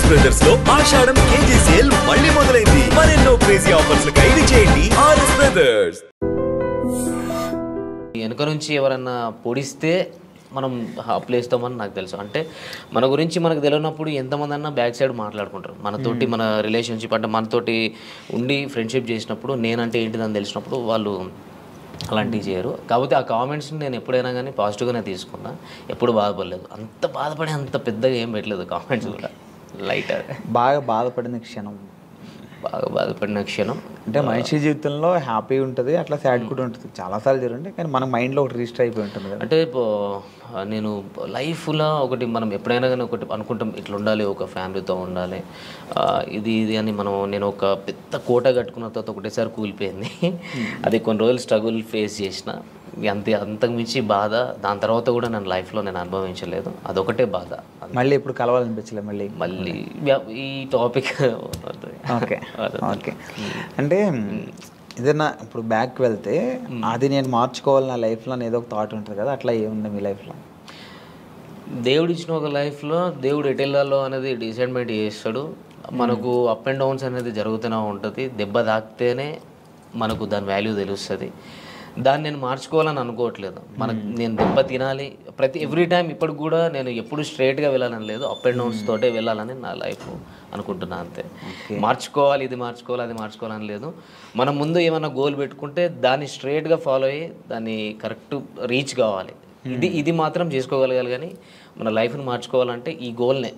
RS brothers లో ఆషాఢం KG sale మళ్ళీ మొదలైంది. మరెన్నో క్రేజీ ఆఫర్స్ ఖైదు చేయండి ఆర్ఎస్ బ్రదర్స్. వెనుక నుంచి ఎవరన్నా పొడిస్తే మనం అప్లేస్తామని నాకు తెలుసు. అంటే మన గురించి మనకు తెలియనప్పుడు ఎంతమంది అన్నా బ్యాక్ సైడ్ మాట్లాడుకుంటారు. మనతోటి మన రిలేషన్షిప్ అంటే మనతోటి ఉండి ఫ్రెండ్షిప్ చేసినప్పుడు నేనంటే ఏంటిదని తెలిసినప్పుడు వాళ్ళు అలాంటివి చేయరు. కాకపోతే ఆ కామెంట్స్ని నేను ఎప్పుడైనా కానీ పాజిటివ్గానే తీసుకున్నా, ఎప్పుడు బాధపడలేదు. అంత బాధపడి అంత పెద్దగా ఏం పెట్టలేదు కామెంట్స్ కూడా. లైట్ బాగా బాధపడిన క్షణం అంటే మనిషి జీవితంలో హ్యాపీ ఉంటుంది, అట్లా సాడ్ కూడా ఉంటుంది. చాలాసార్లు జరుగుతుంది, కానీ మన మైండ్లో ఒకటి రిజిస్టర్ అయిపోయి ఉంటుంది కదా. అంటే నేను లైఫ్లో ఒకటి మనం ఎప్పుడైనా కానీ ఒకటి అనుకుంటాం, ఇట్లా ఉండాలి, ఒక ఫ్యామిలీతో ఉండాలి, ఇది అని నేను ఒక పెద్ద కోట కట్టుకున్న తర్వాత ఒకటేసారి కూలిపోయింది. అది కొన్ని రోజులు స్ట్రగుల్ ఫేస్ చేసిన, అంతకుమించి బాధ దాని తర్వాత కూడా నేను లైఫ్లో అనుభవించలేదు. అదొకటే బాధ. మళ్ళీ ఇప్పుడు కలవాలనిపించలే మళ్ళీ ఈ టాపిక్. Okay okay. అంటే ఏదైనా ఇప్పుడు బ్యాక్ వెళ్తే అది నేను మార్చుకోవాలి నా లైఫ్లో ఏదో ఒక థాట్ ఉంటుంది కదా, అట్లా ఏముంది మీ లైఫ్లో? దేవుడు ఇచ్చిన ఒక లైఫ్లో దేవుడు ఎటు వెళ్ళాలో అనేది డిసైడ్మెంట్ చేస్తాడు. మనకు అప్ అండ్ డౌన్స్ అనేది జరుగుతూనే ఉంటుంది. దెబ్బ తాకితేనే మనకు దాని వాల్యూ తెలుస్తుంది. దాన్ని నేను మార్చుకోవాలని అనుకోవట్లేదు. నేను దెబ్బ తినాలి ఎవ్రీ టైం. ఇప్పటికి కూడా నేను ఎప్పుడు స్ట్రైట్గా వెళ్ళాలని లేదు, అప్ అండ్ డౌన్స్ తోటే వెళ్ళాలని నా లైఫ్ అనుకుంటున్నా అంతే. మార్చుకోవాలి, ఇది మార్చుకోవాలి, అది మార్చుకోవాలని లేదు. మనం ముందు ఏమైనా గోల్ పెట్టుకుంటే దాన్ని స్ట్రైట్గా ఫాలో అయ్యి దాన్ని కరెక్ట్ రీచ్ కావాలి. ఇది మాత్రం చేసుకోగలగాలి. కానీ మన లైఫ్ని మార్చుకోవాలంటే ఈ గోల్నే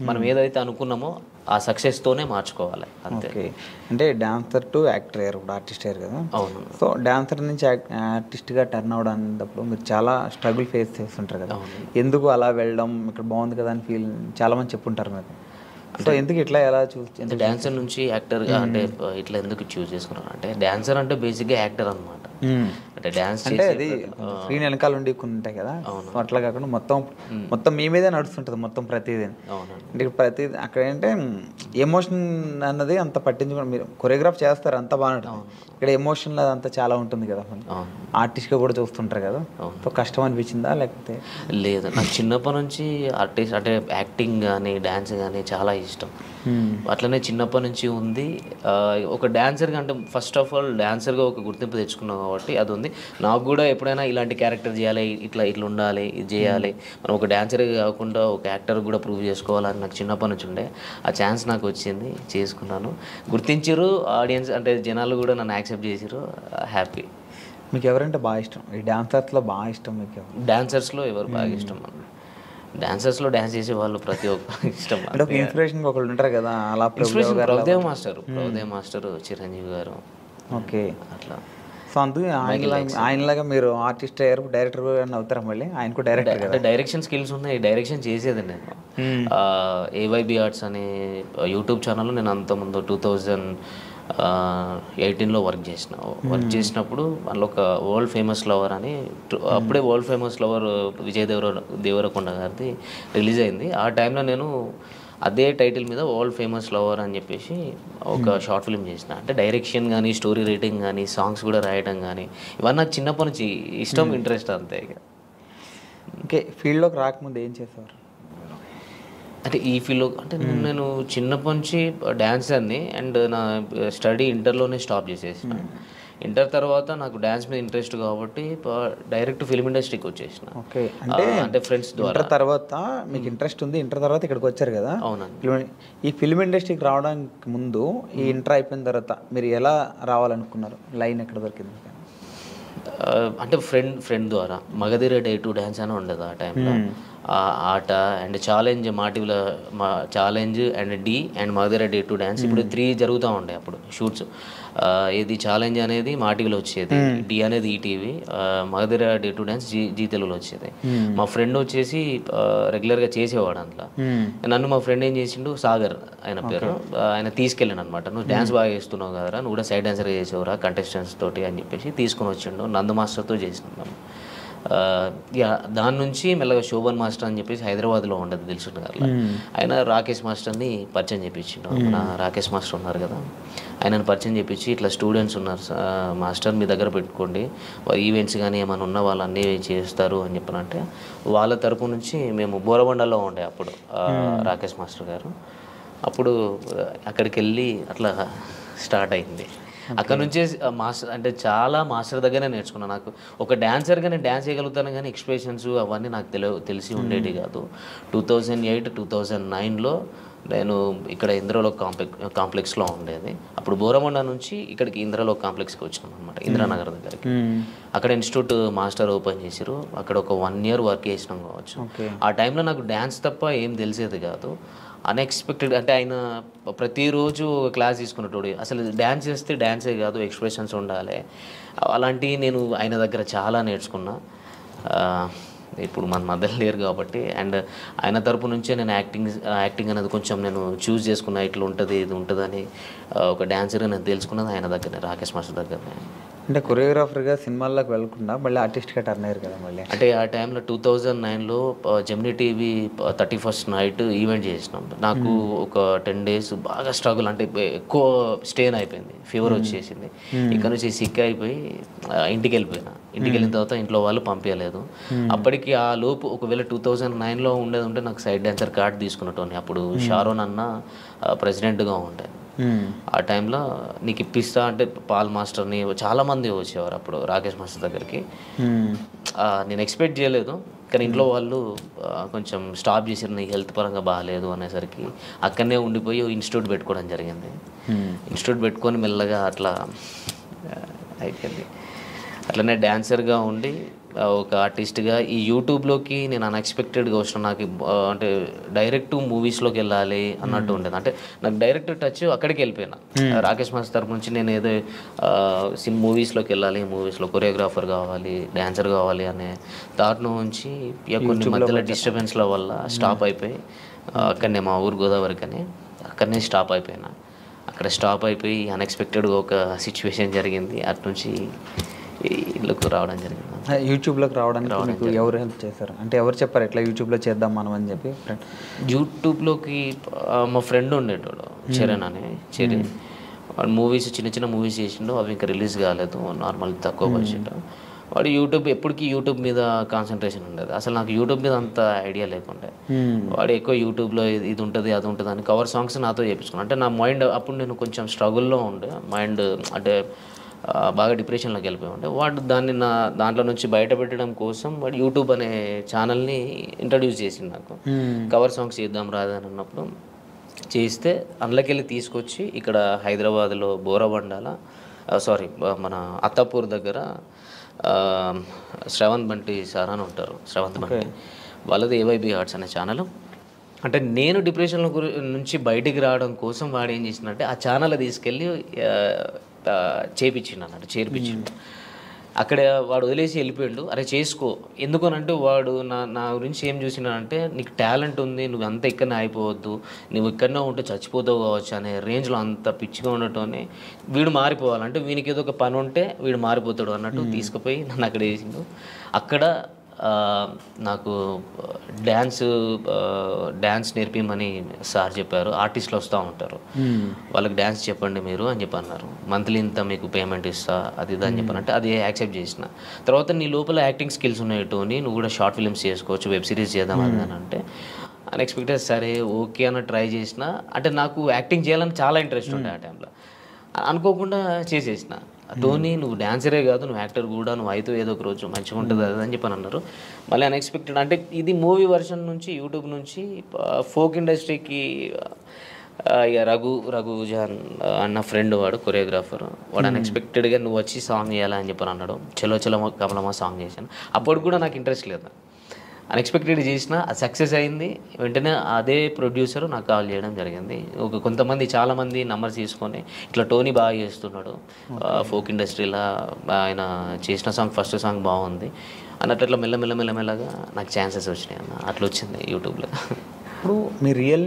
మనం ఏదైతే అనుకున్నామో ఆ సక్సెస్తోనే మార్చుకోవాలి అంతే. అంటే డాన్సర్ టు యాక్టర్ అయ్యారు, ఇప్పుడు ఆర్టిస్ట్ అయ్యారు కదా. అవును. సో డాన్సర్ నుంచి ఆర్టిస్ట్గా టర్న్ అవడానికి మీరు చాలా స్ట్రగుల్ ఫేస్ చేస్తుంటారు కదా. ఎందుకు అలా వెళ్ళడం, ఇక్కడ బాగుంది కదా అని ఫీల్ చాలామంది చెప్పుంటారు మీకు. సో ఎందుకు ఇట్లా ఎలా అంటే డాన్సర్ నుంచి యాక్టర్గా అంటే ఇట్లా ఎందుకు చూస్ చేసుకున్నాను అంటే, డాన్సర్ అంటే బేసిక్గా యాక్టర్ అనమాట. అంటే డాన్స్ అంటే అది స్క్రీన్ వెనకాల ఉండి కొన్ని ఉంటాయి కదా, అట్లా కాకుండా మొత్తం మీ మీదే నడుస్తుంటుంది మొత్తం ప్రతిదీ. అంటే ప్రతిదీ అక్కడ ఏంటంటే ఎమోషన్ అన్నది అంత పట్టించుకోండి. మీరు కొరియోగ్రాఫ్ చేస్తారు అంత బాగుంటుంది, ఇక్కడ ఎమోషన్ అదంతా చాలా ఉంటుంది కదా. ఆర్టిస్ట్గా కూడా చూస్తుంటారు కదా. సో కష్టం అనిపించిందా లేకపోతే? లేదు, నాకు చిన్నప్పటి నుంచి ఆర్టిస్ట్ అంటే యాక్టింగ్ కానీ డ్యాన్స్ కానీ చాలా ఇష్టం. అట్లనే చిన్నప్పటి నుంచి ఉంది. ఒక డాన్సర్గా అంటే ఫస్ట్ ఆఫ్ ఆల్ డాన్సర్గా ఒక గుర్తింపు తెచ్చుకున్నాం కాబట్టి అది ఉంది. నాకు కూడా ఎప్పుడైనా ఇలాంటి క్యారెక్టర్ చేయాలి, ఇట్లా ఉండాలి, ఇది చేయాలి, మనం ఒక డాన్సర్గా కాకుండా ఒక యాక్టర్ కూడా ప్రూవ్ చేసుకోవాలని నాకు చిన్నప్పటి నుంచి ఉండే. ఆ ఛాన్స్ నాకు వచ్చింది, చేసుకున్నాను. గుర్తించారు ఆడియన్స్, అంటే జనాలు కూడా నన్ను యాక్సెప్ట్ చేసారు. హ్యాపీ. మీకు ఎవరంటే బాగా ఇష్టం? ఈ డాన్సర్స్లో బాగా ఇష్టం మీకు? డాన్సర్స్లో ఎవరు బాగా ఇష్టం? డాన్సర్స్లో డాన్స్ చేసే వాళ్ళు ప్రతి ఒక్క ఇష్టం. ఇన్స్పిరేషన్ ఒకళ్ళు ఉంటారు కదా అలా. ప్రభుదేవ్ మాస్టర్, చిరంజీవి గారు. ఓకే, అట్లా. సో అందుకే ఆయనలాగా మీరు ఆర్టిస్ట్ అయ్యారు, డైరెక్టర్ అవుతారా? మళ్ళీ ఆయన కూడా డైరెక్టర్ అంటే డైరెక్షన్ స్కిల్స్ ఉన్నాయి, డైరెక్షన్ చేసేది నేను. ఏవైబి ఆర్ట్స్ అనే యూట్యూబ్ ఛానల్లో నేను అంతకుముందు 2018లో వర్క్ చేసినప్పుడు అందులో ఒక వరల్డ్ ఫేమస్ లవర్ అని, అప్పుడే world famous lover Vijay Deverakonda గారిది రిలీజ్ అయింది. ఆ టైంలో నేను అదే టైటిల్ మీద వరల్డ్ ఫేమస్ లవర్ అని చెప్పేసి ఒక షార్ట్ ఫిల్మ్ చేసిన. అంటే డైరెక్షన్ కానీ, స్టోరీ రైటింగ్ కానీ, సాంగ్స్ కూడా రాయడం కానీ, ఇవన్నీ నాకు చిన్నప్పటి నుంచి ఇష్టం, ఇంట్రెస్ట్ అంతే. ఓకే, ఫీల్డ్లోకి రాకముందు ఏం చేసేవారు? అంటే ఈ ఫీల్డ్లో అంటే నేను చిన్నప్పటి నుంచి డ్యాన్సర్ని, అండ్ నా స్టడీ ఇంటర్లోనే స్టాప్ చేసేసిన. ఇంటర్ తర్వాత నాకు డ్యాన్స్ మీద ఇంట్రెస్ట్ కాబట్టి డైరెక్ట్ ఫిల్మ్ ఇండస్ట్రీకి వచ్చేసిన. ఓకే, అంటే ఫ్రెండ్స్ ద్వారా. ఇంటర్ తర్వాత మీకు ఇంట్రెస్ట్ ఉంది, ఇంటర్ తర్వాత ఇక్కడికి వచ్చారు కదా. అవునండి. ఈ ఫిల్మ్ ఇండస్ట్రీకి రావడానికి ముందు, ఈ ఇంటర్ అయిపోయిన తర్వాత మీరు ఎలా రావాలనుకున్నారు? లైన్ ఎక్కడ దొరికింది? అంటే ఫ్రెండ్ ద్వారా మగధీర డే 2 డ్యాన్స్ అని ఉండదు ఆ టైంలో. Aata and challenge, challenge and Dhee and Magadheera డే 2 డ్యాన్స్. ఇప్పుడు 3 జరుగుతూ ఉండే అప్పుడు షూట్స్. ఇది ఛాలెంజ్ అనేది మా టీవీలో వచ్చేది, డి అనేది ఈటీవీ, మగధీర డే 2 డ్యాన్స్ జీ తెలుగులో వచ్చేది. మా ఫ్రెండ్ వచ్చేసి రెగ్యులర్గా చేసేవాడు అందులో. నన్ను మా ఫ్రెండ్ ఏం చేసిండు, సాగర్ ఆయన పేరు, ఆయన తీసుకెళ్ళాను అనమాట. నువ్వు డ్యాన్స్ బాగా చేస్తున్నావు కదరా, నువ్వు కూడా సైడ్ డాన్సర్గా చేసేవరా కంటెస్టెంట్స్ తోటి అని చెప్పేసి తీసుకొని వచ్చిండు. నందు మాస్టర్తో చేసినాం. దాని నుంచి మెల్లగా శోభన్ మాస్టర్ అని చెప్పేసి హైదరాబాద్లో ఉండదు తెలుసుంటు గారు, ఆయన రాకేష్ మాస్టర్ని పరిచయం చేయించిండు. మన రాకేష్ మాస్టర్ ఉన్నారు కదా, ఆయనను పరిచయం చేయించి ఇట్లా స్టూడెంట్స్ ఉన్నారు మాస్టర్, మీ దగ్గర పెట్టుకోండి, ఈవెంట్స్ కానీ ఏమైనా ఉన్న వాళ్ళు అన్నీ చేస్తారు అని చెప్పనంటే, వాళ్ళ తరపు నుంచి మేము బోరబండలో ఉండే అప్పుడు రాకేష్ మాస్టర్ గారు, అప్పుడు అక్కడికి వెళ్ళి అట్లా స్టార్ట్ అయింది. అక్కడ నుంచే మాస్టర్ అంటే చాలా మాస్టర్ దగ్గరనే నేర్చుకున్నాను. నాకు ఒక డాన్సర్గా నేను డ్యాన్స్ చేయగలుగుతాను కానీ ఎక్స్ప్రెషన్స్ అవన్నీ నాకు తెలిసి ఉండేవి కాదు. 2008, 2009లో నేను ఇక్కడ ఇంద్రలోక్ కాంప్లెక్స్లో ఉండేది. అప్పుడు బోరమండ నుంచి ఇక్కడికి ఇంద్రలోక్ కాంప్లెక్స్కి వచ్చినాం అనమాట, ఇంద్రానగర్ దగ్గరికి. అక్కడ ఇన్స్టిట్యూట్ మాస్టర్ ఓపెన్ చేసిరు. అక్కడ ఒక 1 year వర్క్ చేసినాం కావచ్చు. ఆ టైంలో నాకు డ్యాన్స్ తప్ప ఏం తెలిసేది కాదు. అన్ఎక్స్పెక్టెడ్ అంటే ఆయన ప్రతిరోజు క్లాస్ తీసుకున్నట్టు అసలు డ్యాన్స్ చేస్తే డ్యాన్సే కాదు ఎక్స్ప్రెషన్స్ ఉండాలి. అలాంటివి నేను ఆయన దగ్గర చాలా నేర్చుకున్నా. ఇప్పుడు మన మధ్యలో లేరు కాబట్టి అండ్ ఆయన తరపు నుంచే నేను యాక్టింగ్ అనేది కొంచెం నేను చూస్ చేసుకున్నా. ఇట్లా ఉంటుంది ఇది ఉంటుందని ఒక డాన్సర్గా నేను తెలుసుకున్నది ఆయన దగ్గరనే, రాకేష్ మాస్టర్ దగ్గరనే. అంటే కొరియోగ్రాఫర్గా సినిమాల్లోకి వెళ్ళకుండా మళ్ళీ ఆర్టిస్ట్గా టర్న్ అయ్యారు కదా మళ్ళీ. అంటే ఆ టైంలో 2009లో Gemini TV 31st night event చేసినాం. నాకు ఒక 10 days బాగా స్ట్రగుల్, అంటే ఎక్కువ స్టేన్ అయిపోయింది, ఫీవర్ వచ్చేసింది. ఇక్కడ నుంచి సిక్ అయిపోయి ఇంటికి వెళ్ళిపోయినా. ఇంటికి వెళ్ళిన తర్వాత ఇంట్లో వాళ్ళు పంపించలేదు. అప్పటికి ఆ లోపు ఒకవేళ 2009లో ఉండేది ఉంటే నాకు సైడ్ డాన్సర్ కార్డ్ తీసుకున్నట్టు. అప్పుడు షారోన్ అన్న ప్రెసిడెంట్గా ఉండే. ఆ టైంలో నీకు ఇప్పిస్తా అంటే పాల్ మాస్టర్ని చాలామంది వచ్చేవారు అప్పుడు రాకేష్ మాస్టర్ దగ్గరికి. నేను ఎక్స్పెక్ట్ చేయలేదు కానీ ఇంట్లో వాళ్ళు కొంచెం స్టాప్ చేసారు, నీకు హెల్త్ పరంగా బాగాలేదు అనేసరికి అక్కడనే ఉండిపోయి ఇన్స్టిట్యూట్ పెట్టుకోవడం జరిగింది. ఇన్స్టిట్యూట్ పెట్టుకొని మెల్లగా అట్లా అయిపోయింది. అట్లనే డ్యాన్సర్గా ఉండి ఒక ఆర్టిస్ట్గా ఈ యూట్యూబ్లోకి నేను అన్ఎక్స్పెక్టెడ్గా వచ్చిన. నాకు అంటే డైరెక్ట్ మూవీస్లోకి వెళ్ళాలి అన్నట్టు ఉండేది. అంటే నాకు డైరెక్ట్ టచ్ అక్కడికి వెళ్ళిపోయినా. రాకేష్ మాస్టర్ తరపు నుంచి నేను ఏదో మూవీస్లోకి వెళ్ళాలి, మూవీస్లో కొరియోగ్రాఫర్ కావాలి, డాన్సర్ కావాలి అనే థాట్ నుంచి కొన్ని మధ్యలో డిస్టర్బెన్స్ల వల్ల స్టాప్ అయిపోయి అక్కడనే మా ఊరు గోదావరి కానీ అక్కడనే స్టాప్ అయిపోయినా. అక్కడ స్టాప్ అయిపోయి అన్ఎక్స్పెక్టెడ్గా ఒక సిచ్యువేషన్ జరిగింది. అటు నుంచి ఇళ్ళకు రావడం జరిగింది. యూట్యూబ్లోకి రావడానికి మీకు ఎవరు హెల్ప్ చేశారు? అంటే ఎవరు చెప్పారు ఎట్లా యూట్యూబ్లో చేద్దాం మనం అని చెప్పి? యూట్యూబ్లోకి మా ఫ్రెండ్ ఉండేటోడు చరణ్ అని. వాడు మూవీస్ చిన్న చిన్న మూవీస్ చేసిండు, అవి ఇంకా రిలీజ్ కాలేదు, నార్మల్ తక్కువ బడ్జెట్. వాడు ఎప్పటికీ యూట్యూబ్ మీద కాన్సన్ట్రేషన్ ఉండేది. అసలు నాకు యూట్యూబ్ మీద అంత ఐడియా లేకుండే. వాడు ఎక్కువ యూట్యూబ్లో ఇది ఉంటుంది అది ఉంటుంది అని కవర్ సాంగ్స్ నాతో చేయించుకున్నాను. అంటే నా మైండ్ అప్పుడు నేను కొంచెం స్ట్రగుల్లో ఉండే, మైండ్ అంటే బాగా డిప్రెషన్లోకి వెళ్ళిపోయి ఉండే. వాడు దాంట్లో నుంచి బయటపెట్టడం కోసం వాడు యూట్యూబ్ అనే ఛానల్ని ఇంట్రడ్యూస్ చేసింది నాకు. కవర్ సాంగ్స్ చేద్దాం రాదని అన్నప్పుడు చేస్తే అందులోకి వెళ్ళి తీసుకొచ్చి ఇక్కడ హైదరాబాద్లో బోరబండాల మన అత్తాపూర్ దగ్గర శ్రవంత్ బంటి సార్ అని ఉంటారు. శ్రవంత్ బంటి వాళ్ళది ఏవైబీ ఆర్ట్స్ అనే ఛానల్. అంటే నేను డిప్రెషన్లో నుంచి బయటికి రావడం కోసం వాడు ఏం చేసినట్టే ఆ ఛానల్ తీసుకెళ్ళి చేపించిండు అన్నట్టు, చేర్పించిండు. అక్కడ వాడు వదిలేసి వెళ్ళిపోయాడు. అరే చేసుకో, ఎందుకనంటే వాడు నా గురించి ఏం చూసినాడంటే నీకు టాలెంట్ ఉంది, నువ్వు అంత ఇక్కడనే అయిపోవద్దు, నువ్వు ఇక్కడనే ఉంటే చచ్చిపోతావు కావచ్చు అనే రేంజ్లో అంత పిచ్చిగా ఉండటంనే వీడు మారిపోవాలంటే వీనికి ఏదో ఒక పని ఉంటే వీడు మారిపోతాడు అన్నట్టు తీసుకుపోయి నన్ను అక్కడ వేసిండు. అక్కడ నాకు డ్యాన్స్ నేర్పిమని సార్ చెప్పారు. ఆర్టిస్టులు వస్తూ ఉంటారు, వాళ్ళకి డ్యాన్స్ చెప్పండి మీరు అని చెప్పి అన్నారు. మంత్లీ ఇంత మీకు పేమెంట్ ఇస్తా అది ఇది అని చెప్పానంటే అది యాక్సెప్ట్ చేసిన. తర్వాత నీ లోపల యాక్టింగ్ స్కిల్స్ ఉన్నాయటోని నువ్వు కూడా షార్ట్ ఫిల్మ్స్ చేసుకోవచ్చు, వెబ్ సిరీస్ చేద్దాం అని అంటే అన్ఎక్స్పెక్టెడ్ సరే ఓకే అన్న ట్రై చేసిన. అంటే నాకు యాక్టింగ్ చేయాలని చాలా ఇంట్రెస్ట్ ఉండే ఆ టైంలో. అనుకోకుండా చేసేసిన. ధోని నువ్వు డాన్సరే కాదు నువ్వు యాక్టర్ కూడా, నువ్వు అయితే ఏదో ఒక రోజు మంచిగా ఉంటుంది అది అని చెప్పని అన్నారు. మళ్ళీ అన్ఎక్స్పెక్టెడ్ అంటే ఇది మూవీ వర్షన్ నుంచి యూట్యూబ్ నుంచి ఫోక్ ఇండస్ట్రీకి ఇక రఘుజాన్ అన్న ఫ్రెండ్ వాడు కొరియోగ్రాఫర్. వాడు అన్ఎక్స్పెక్టెడ్గా నువ్వు వచ్చి సాంగ్ చేయాలని చెప్పని అన్నాడు. చలో చలో కమలమ్మ సాంగ్ చేశాను. అప్పుడు కూడా నాకు ఇంట్రెస్ట్ లేదు, అన్ఎక్స్పెక్టెడ్ చేసిన అది సక్సెస్ అయింది. వెంటనే అదే ప్రొడ్యూసర్ నాకు కాల్ చేయడం జరిగింది. చాలామంది నంబర్స్ తీసుకొని ఇట్లా టోనీ బాగా చేస్తున్నాడు ఫోక్ ఇండస్ట్రీలో, ఆయన చేసిన సాంగ్ ఫస్ట్ సాంగ్ బాగుంది అన్నట్టు అట్లా మెల్లమెల్లగా నాకు ఛాన్సెస్ వచ్చినాయి అన్న. అట్లా వచ్చింది యూట్యూబ్లో. ఇప్పుడు మీ real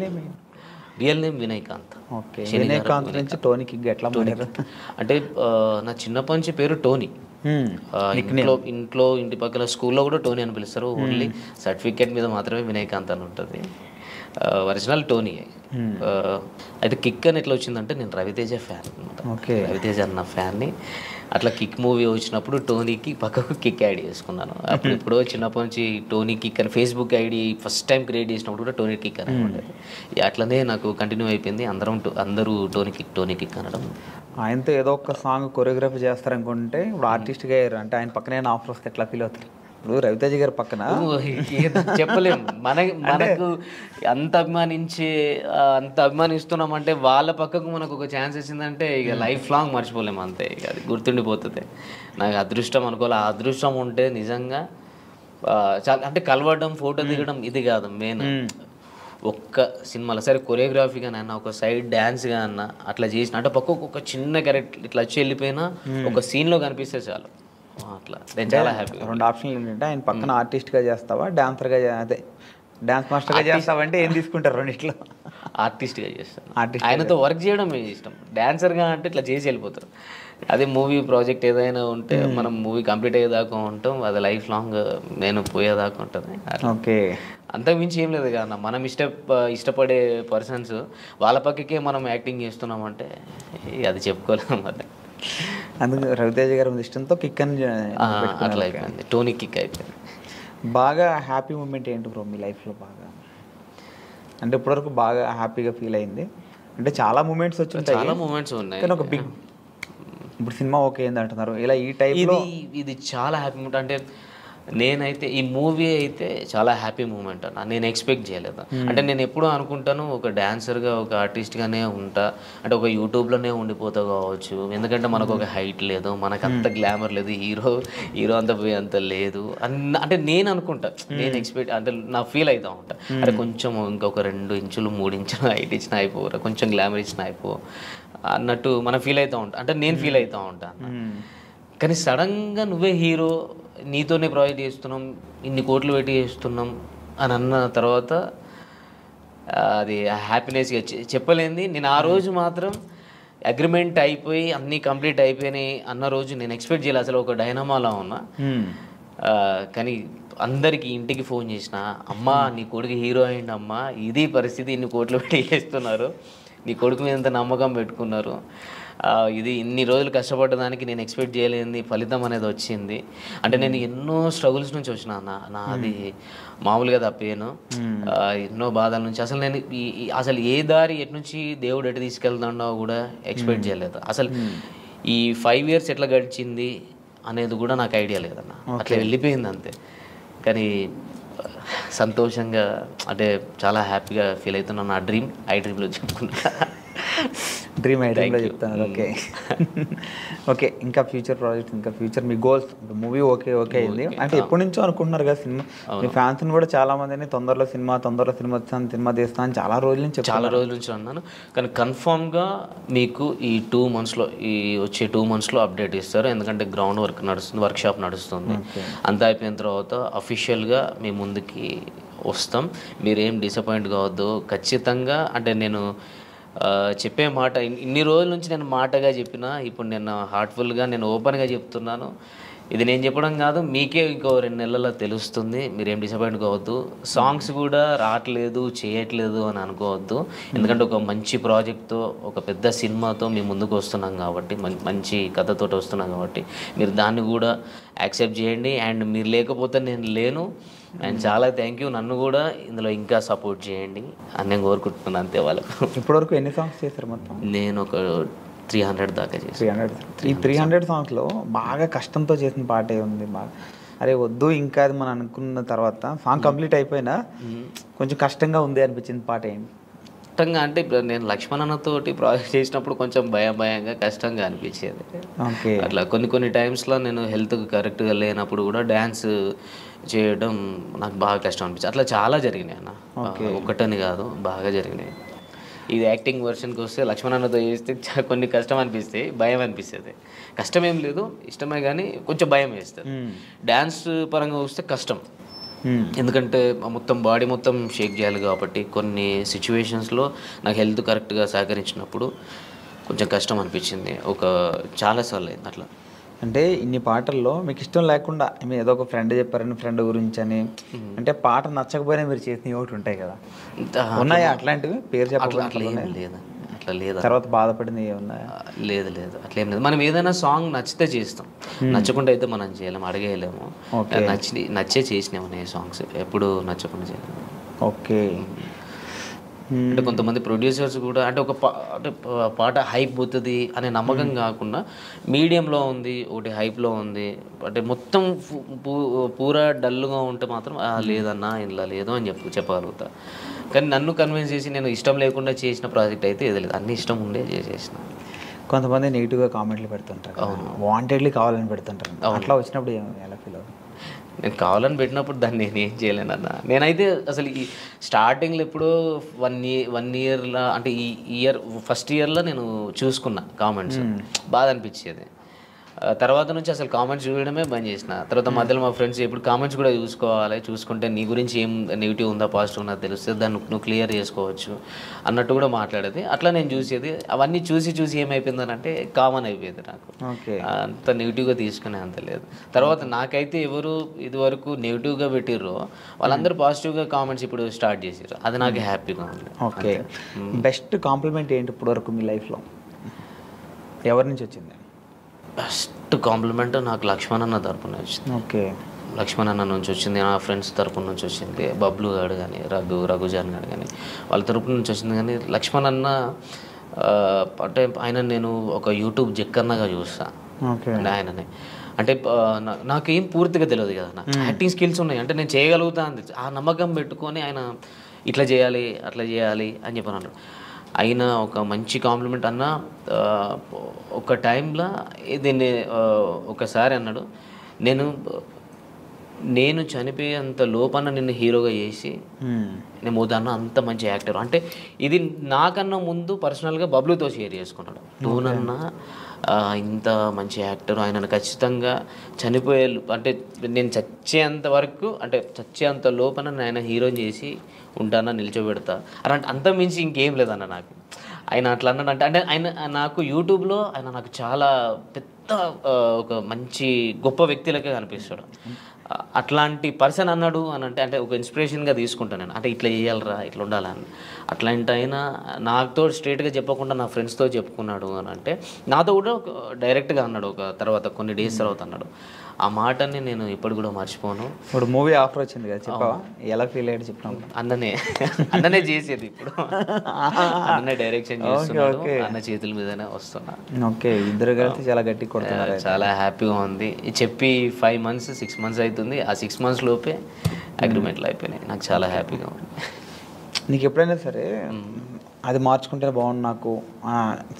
name Vinayakanth. Okay, Vinayakanth నుంచి టోనీకి ఎట్లా మారారు? అంటే నా చిన్నప్పటి నుంచి పేరు టోనీ. ఇంటి పక్కల స్కూల్లో కూడా టోనీ అని పిలుస్తారు. ఓన్లీ సర్టిఫికేట్ మీద మాత్రమే వినయకాంత్ అని ఉంటుంది. Original Tony. అయితే కిక్ అని ఎట్లా వచ్చిందంటే నేను రవితేజ ఫ్యాన్ అనమాట. ఓకే. రవితేజ అన్న ఫ్యాన్ని. అట్లా కిక్ మూవీ వచ్చినప్పుడు టోనీకి పక్కకు కిక్ యాడ్ చేసుకున్నాను. అప్పుడు ఎప్పుడో చిన్నప్పటి నుంచి టోనీ కిక్ అని Facebook ID first time create చేసినప్పుడు కూడా టోనీ కిక్ అని ఉండేది. అట్లనే నాకు కంటిన్యూ అయిపోయింది. అందరూ టోనీ కిక్ అనడం. ఆయనతో ఏదో ఒక సాంగ్ కొరియోగ్రఫీ చేస్తారనుకుంటే ఇప్పుడు ఆర్టిస్ట్గా అయ్యారు అంటే ఆయన పక్కనే ఆఫర్ వస్తే ఎట్లా ఫీల్ అవుతారు? ఇప్పుడు రవితేజ గారి పక్కన చెప్పలేము. మనకు అంత అభిమానిస్తున్నామంటే వాళ్ళ పక్కకు మనకు ఒక ఛాన్స్ వచ్చిందంటే ఇక లైఫ్ లాంగ్ మర్చిపోలేము అంతే. ఇక అది గుర్తుండిపోతుంది. నాకు అదృష్టం అనుకోవాలి. ఆ అదృష్టం ఉంటే నిజంగా చాలా అంటే కలవడం, ఫోటో దిగడం ఇది కాదు మెయిన్. ఒక్క సినిమాలో సరే కొరియోగ్రఫీగా అన్న, ఒక సైడ్ డ్యాన్స్గా అన్న అట్లా చేసిన అంటే పక్కకు ఒక చిన్న క్యారెక్టర్ ఇట్లా వచ్చి వెళ్ళిపోయినా ఒక సీన్లో కనిపిస్తే చాలు. అట్లా నేను చాలా హ్యాపీ. 2 ఆప్షన్లు ఏంటంటే ఆయన పక్కన ఆర్టిస్ట్గా చేస్తావా, డాన్సర్గా అదే డాన్స్ మాస్టర్గా చేస్తావా అంటే ఏం తీసుకుంటారు రెండిట్లో? ఆర్టిస్ట్గా చేస్తాను. ఆయనతో వర్క్ చేయడం ఇష్టం. డాన్సర్గా అంటే ఇట్లా చేసి వెళ్ళిపోతారు. అదే మూవీ ప్రాజెక్ట్ ఏదైనా ఉంటే మనం మూవీ కంప్లీట్ అయ్యేదాకా ఉంటాం. అది లైఫ్ లాంగ్ నేను పోయేదాకా ఉంటుంది. ఓకే. అంతకు మించి ఏం లేదు కదా. మనం ఇష్టపడే పర్సన్స్ వాళ్ళ పక్కకే మనం యాక్టింగ్ చేస్తున్నామంటే అది చెప్పుకోలేము. అది అందుకు రవితేజ గారి ఇష్టంతో కిక్ అని అట్లా అయిపోయింది. టోనీ కిక్ అయిపోయింది. బాగా హ్యాపీ మూమెంట్ ఏంటి బ్రో మీ లైఫ్లో? బాగా అంటే ఇప్పటివరకు బాగా హ్యాపీగా ఫీల్ అయింది అంటే చాలా మూమెంట్స్ వచ్చి చాలా మూమెంట్స్ ఉన్నాయి. కానీ ఒక బిగ్ ఇప్పుడు సినిమా ఓకే ఏంది అంటున్నారు ఇలా ఈ టైప్లో ఇది చాలా హ్యాపీ మూమెంట్. అంటే నేనైతే ఈ మూవీ అయితే చాలా హ్యాపీ మూమెంట్ అన్న. నేను ఎక్స్పెక్ట్ చేయలేదు. అంటే నేను ఎప్పుడూ అనుకుంటాను ఒక డాన్సర్గా ఒక ఆర్టిస్ట్గానే ఉంటా అంటే ఒక యూట్యూబ్లోనే ఉండిపోతా కావచ్చు. ఎందుకంటే మనకు ఒక హైట్ లేదు, మనకు అంత గ్లామర్ లేదు, హీరో అంత లేదు అంటే నేను అనుకుంటా. నేను ఎక్స్పెక్ట్ అంటే నా ఫీల్ అవుతూ ఉంటా. అంటే కొంచెం ఇంకొక 2 ఇంచులు 3 ఇంచులు హైట్ ఇచ్చినా అయిపోరా, కొంచెం గ్లామర్ ఇచ్చినా అయిపో అన్నట్టు మనం ఫీల్ అవుతూ ఉంటాం. అంటే నేను ఫీల్ అవుతూ ఉంటాను. కానీ సడన్గా నువ్వే హీరో, నీతోనే ప్రాజెక్ట్ చేస్తున్నాం, ఇన్ని కోట్లు పెట్టి చేస్తున్నాం అని అన్న తర్వాత అది హ్యాపీనెస్గా చెప్పలేంది. నేను ఆ రోజు మాత్రం అగ్రిమెంట్ అయిపోయి అన్నీ కంప్లీట్ అయిపోయినాయి అన్న రోజు నేను ఎక్స్పెక్ట్ చేయలేదు. అసలు ఒక డైనమాలా ఉన్నా. కానీ అందరికీ ఇంటికి ఫోన్ చేసిన, అమ్మా నీ కొడుకు హీరో అయింది అమ్మా, ఇది పరిస్థితి, ఇన్ని కోట్లు పెట్టి చేస్తున్నారు, నీ కొడుకు మీద ఎంత నమ్మకం పెట్టుకున్నారు, ఇది ఇన్ని రోజులు కష్టపడ్డదానికి నేను ఎక్స్పెక్ట్ చేయలేని ఫలితం అనేది వచ్చింది. అంటే నేను ఎన్నో స్ట్రగుల్స్ నుంచి వచ్చిన నాది మామూలుగా తప్పేను. ఎన్నో బాధల నుంచి అసలు నేను అసలు ఏ దారి ఎటు నుంచి దేవుడు ఎటు తీసుకెళ్తాడో కూడా ఎక్స్పెక్ట్ చేయలేదు. అసలు ఈ 5 years ఎట్లా గడిచింది అనేది కూడా నాకు ఐడియా లేదన్న. అట్లా వెళ్ళిపోయింది అంతే. కానీ సంతోషంగా అంటే చాలా హ్యాపీగా ఫీల్ అవుతున్నాను. నా డ్రీమ్లో చెప్పుకుంటా. డ్రీమ్ ఐటెంలో చెప్తాను. ఓకే. ఓకే. ఇంకా ఫ్యూచర్ ప్రాజెక్ట్, ఇంకా ఫ్యూచర్ మీ గోల్స్? మూవీ ఓకే అయింది అంటే ఎప్పటి నుంచో అనుకుంటున్నారు కదా సినిమా. మీ ఫ్యాన్స్ని కూడా చాలా మందిని తొందరలో సినిమా తీస్తాను అని చాలా రోజుల నుంచి అన్నాను. కానీ కన్ఫామ్గా మీకు ఈ 2 monthsలో ఈ వచ్చే 2 monthsలో అప్డేట్ ఇస్తారు. ఎందుకంటే గ్రౌండ్ వర్క్ నడుస్తుంది, వర్క్షాప్ నడుస్తుంది. అంతా అయిపోయిన తర్వాత అఫీషియల్గా మీ ముందుకి వస్తాం. మీరేం డిసప్పాయింట్ కావద్దు. ఖచ్చితంగా అంటే నేను చెప్పే మాట ఇన్ని రోజుల నుంచి నేను మాటగా చెప్పిన, ఇప్పుడు నేను హార్ట్ఫుల్గా నేను ఓపెన్గా చెప్తున్నాను. ఇది నేను చెప్పడం కాదు, మీకే ఇంకో 2 నెలల్లో తెలుస్తుంది. మీరేం డిసప్పాయింట్ కావద్దు. సాంగ్స్ కూడా రావట్లేదు, చేయట్లేదు అని అనుకోవద్దు. ఎందుకంటే ఒక మంచి ప్రాజెక్ట్తో, ఒక పెద్ద సినిమాతో మీ ముందుకు వస్తున్నాం కాబట్టి, మంచి కథతో వస్తున్నాం కాబట్టి మీరు దాన్ని కూడా యాక్సెప్ట్ చేయండి. అండ్ మీరు లేకపోతే నేను లేను. అండ్ చాలా థ్యాంక్ యూ. నన్ను కూడా ఇందులో ఇంకా సపోర్ట్ చేయండి అని నేను కోరుకుంటున్నాను అంతే. వాళ్ళకు ఇప్పటివరకు ఎన్ని సాంగ్స్ చేశారు మొత్తం? నేను ఒక 300 దాకా చేశాను. ఈ 300 సాంగ్స్లో బాగా కష్టంతో చేసిన పాటే ఉంది. బాగా అరే వద్దు ఇంకా అది మనం అనుకున్న తర్వాత సాంగ్ కంప్లీట్ అయిపోయినా కొంచెం కష్టంగా ఉంది అనిపించింది పాట ఏంటి? కష్టంగా అంటే ఇప్పుడు నేను లక్ష్మణ్ అన్నతోటి ప్రాజెక్ట్ చేసినప్పుడు కొంచెం భయంగా కష్టంగా అనిపించేది. అట్లా కొన్ని టైమ్స్లో నేను హెల్త్ కరెక్ట్గా లేనప్పుడు కూడా డ్యాన్స్ చేయడం నాకు బాగా కష్టం అనిపించింది. అట్లా చాలా జరిగినాయి అన్న. ఒకటని కాదు, బాగా జరిగినాయి. ఇది యాక్టింగ్ వర్షన్కి వస్తే లక్ష్మణ్ అన్నతో చేస్తే కొన్ని కష్టం అనిపిస్తాయి, భయం అనిపిస్తుంది. కష్టం ఏం లేదు, ఇష్టమే, కానీ కొంచెం భయం వేస్తుంది. డ్యాన్స్ పరంగా వస్తే కష్టం. ఎందుకంటే మొత్తం బాడీ మొత్తం షేక్ చేయాలి కాబట్టి కొన్ని సిచ్యువేషన్స్లో నాకు హెల్త్ కరెక్ట్గా సహకరించినప్పుడు కొంచెం కష్టం అనిపించింది. చాలాసార్లు అయింది అట్లా. అంటే ఇన్ని పాటల్లో మీకు ఇష్టం లేకుండా మీరు ఏదో ఒక ఫ్రెండ్ చెప్పారని ఫ్రెండ్ గురించి అని అంటే పాట నచ్చకపోయినా మీరు చేసిన ఒకటి ఉంటాయి కదా, ఉన్నాయా అట్లాంటివి? పేరు చెప్పాలి అట్లా లేదా తర్వాత బాధపడింది ఏమున్నాయా? లేదు అట్లేం లేదు. మనం ఏదైనా సాంగ్ నచ్చితే చేస్తాం, నచ్చకుండా అయితే మనం చేయలేము, అడిగేయలేము. నచ్చే చేసినాము నేను సాంగ్స్, ఎప్పుడు నచ్చకుండా చేయలేము. ఓకే. అంటే కొంతమంది ప్రొడ్యూసర్స్ కూడా అంటే అంటే పాట హైప్ పోతుంది అనే నమ్మకం కాకుండా మీడియంలో ఉంది, ఒకటి హైప్లో ఉంది, అంటే మొత్తం పూరా డల్గా ఉంటే మాత్రం లేదన్నా ఇలా లేదు అని చెప్పగలుగుతా. కానీ నన్ను కన్విన్స్ చేసి నేను ఇష్టం లేకుండా చేసిన ప్రాజెక్ట్ అయితే ఏది లేదు, అన్ని ఇష్టం ఉండే చేసిన. కొంతమంది నెగిటివ్గా కామెంట్లు పెడుతుంటారు, వాంటెడ్లీ కావాలని పెడుతుంటారు, అట్లా వచ్చినప్పుడు ఎలా ఫీల్ అవుతుంది? నేను కావాలని పెట్టినప్పుడు దాన్ని నేను ఏం చేయలేనన్నా. నేనైతే అసలు ఈ స్టార్టింగ్లో ఎప్పుడో 1 ఇయర్లో అంటే ఈ ఫస్ట్ ఇయర్లో నేను చూసుకున్నా కామెంట్స్, బాధ అనిపించేది. తర్వాత నుంచి అసలు కామెంట్స్ చూడడమే బంద్ చేసిన. తర్వాత మధ్యలో మా ఫ్రెండ్స్ ఎప్పుడు కామెంట్స్ కూడా చూసుకుంటే నీ గురించి ఏం నెగిటివ్ ఉందా పాజిటివ్ ఉందా తెలుస్తుంది, దాన్ని నువ్వు క్లియర్ చేసుకోవచ్చు అన్నట్టు కూడా మాట్లాడేది. అట్లా నేను చూసేది. అవన్నీ చూసి ఏమైపోయిందని అంటే కామన్ అయిపోయింది నాకు. అంత నెగిటివ్గా తీసుకునే అంత లేదు. తర్వాత నాకైతే ఎవరు ఇదివరకు నెగిటివ్గా పెట్టిర్రో వాళ్ళందరూ పాజిటివ్గా కామెంట్స్ ఇప్పుడు స్టార్ట్ చేసారు, అది నాకు హ్యాపీగా ఉంది. ఓకే. బెస్ట్ కాంప్లిమెంట్ ఏంటి ఇప్పుడు వరకు మీ లైఫ్లో, ఎవరి నుంచి వచ్చింది? బెస్ట్ కాంప్లిమెంట్ నాకు లక్ష్మణ్ అన్న తరపున వచ్చింది. ఓకే. లక్ష్మణ్ అన్న నుంచి వచ్చింది, నా ఫ్రెండ్స్ తరపు నుంచి వచ్చింది, బబ్లు గారు కానీ రఘుజాన్ గారు కానీ వాళ్ళ తరపు నుంచి వచ్చింది. కానీ లక్ష్మణ్ అన్న అంటే ఆయన నేను ఒక యూట్యూబ్ జక్కన్నగా చూస్తాను. అంటే ఆయననే అంటే నాకేం పూర్తిగా తెలియదు కదా, నాకు యాక్టింగ్ స్కిల్స్ ఉన్నాయి అంటే నేను చేయగలుగుతా అని ఆ నమ్మకం పెట్టుకొని ఆయన ఇట్లా చేయాలి అట్లా చేయాలి అని చెప్పి అన్నాడు. అయినా ఒక మంచి కాంప్లిమెంట్ అన్న. ఒక టైంలో దీన్ని ఒకసారి అన్నాడు, నేను చనిపోయేంత లోపల నిన్ను హీరోగా చేసి నేను మోదన్న అంత మంచి యాక్టర్. అంటే ఇది నాకన్నా ముందు పర్సనల్గా బబ్లుతో షేర్ చేసుకున్నాడు. నువ్వునన్నా ఇంత మంచి యాక్టర్, ఆయనను ఖచ్చితంగా చనిపోయే అంటే నేను చచ్చేంత వరకు అంటే చచ్చేంత లోపల ఆయన హీరోని చేసి ఉంటానా, నిల్చోబెడతా అలాంటి అంత మించి ఇంకేం లేదన్న నాకు. ఆయన అట్లా అన్నాడు అంటే ఆయన నాకు యూట్యూబ్లో ఆయన నాకు చాలా పెద్ద ఒక మంచి గొప్ప వ్యక్తిలకే కనిపిస్తాడు. అట్లాంటి పర్సన్ అన్నాడు అని అంటే ఒక ఇన్స్పిరేషన్గా తీసుకుంటాను నేను. అంటే ఇట్లా చేయాలరా, ఇట్లా ఉండాలని. అట్లాంటి అయినా నాతో స్ట్రేట్గా చెప్పకుండా నా ఫ్రెండ్స్తో చెప్పుకున్నాడు అని అంటే నాతో కూడా డైరెక్ట్గా అన్నాడు. ఒక తర్వాత కొన్ని డేస్ తర్వాత అన్నాడు. ఆ మాటని నేను ఇప్పుడు కూడా మర్చిపోను. ఇప్పుడు మూవీ ఆఫర్ వచ్చింది కదా, చెప్పావా ఎలా ఫీల్ అయ్యాడు? చెప్పినావు. అన్ననే చేసేది, ఇప్పుడు అన్ననే డైరెక్షన్ చేస్తున్నాడు, అన్న చేతుల మీదనే వస్తున్నా. ఓకే. ఇద్దరు కలిసి చాలా గట్టి కొడుతున్నారు. చాలా హ్యాపీగా ఉంది. చెప్పి 5 months 6 months అవుతుంది. ఆ 6 months లోపే అగ్రిమెంట్లు అయిపోయినాయి. నాకు చాలా హ్యాపీగా ఉంది. నీకు ఎప్పుడైనా సరే అది మార్చుకుంటే బాగుండు నాకు,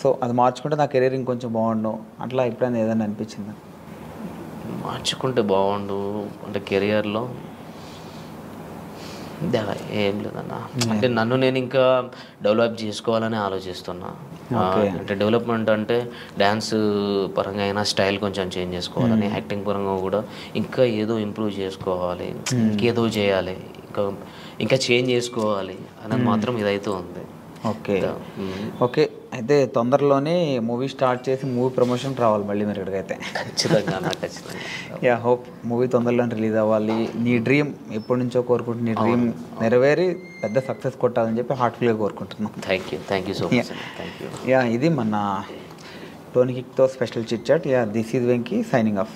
సో అది మార్చుకుంటే నా కెరీర్ ఇంకొంచెం బాగుండు అట్లా ఎప్పుడైనా ఏదైనా అనిపించిందా? మార్చుకుంటే బాగుండు అంటే కెరియర్లో ఏం లేదన్న. అంటే నన్ను నేను ఇంకా డెవలప్ చేసుకోవాలని ఆలోచిస్తున్నా. అంటే డెవలప్మెంట్ అంటే డ్యాన్స్ పరంగా అయినా స్టైల్ కొంచెం చేంజ్ చేసుకోవాలని, యాక్టింగ్ పరంగా కూడా ఇంకా ఏదో ఇంప్రూవ్ చేసుకోవాలి, ఇంకేదో చేయాలి, ఇంకా చేంజ్ చేసుకోవాలి అనేది మాత్రం ఇదైతే ఉంది. ఓకే. ఓకే. అయితే తొందరలోనే మూవీ స్టార్ట్ చేసి మూవీ ప్రమోషన్ రావాలి మళ్ళీ మీరు ఇక్కడికైతే. ఖచ్చితంగా. యా, హోప్ మూవీ తొందరలోనే రిలీజ్ అవ్వాలి. నీ డ్రీమ్ ఎప్పటి నుంచో కోరుకుంటున్నా, నీ డ్రీమ్ నెరవేరి పెద్ద సక్సెస్ కొట్టాలని చెప్పి హార్ట్ఫుల్గా కోరుకుంటున్నాను. Thank you so much. Ya, ఇది మన టోనీ కిక్తో special chit chat. Ya, this is Venky signing of.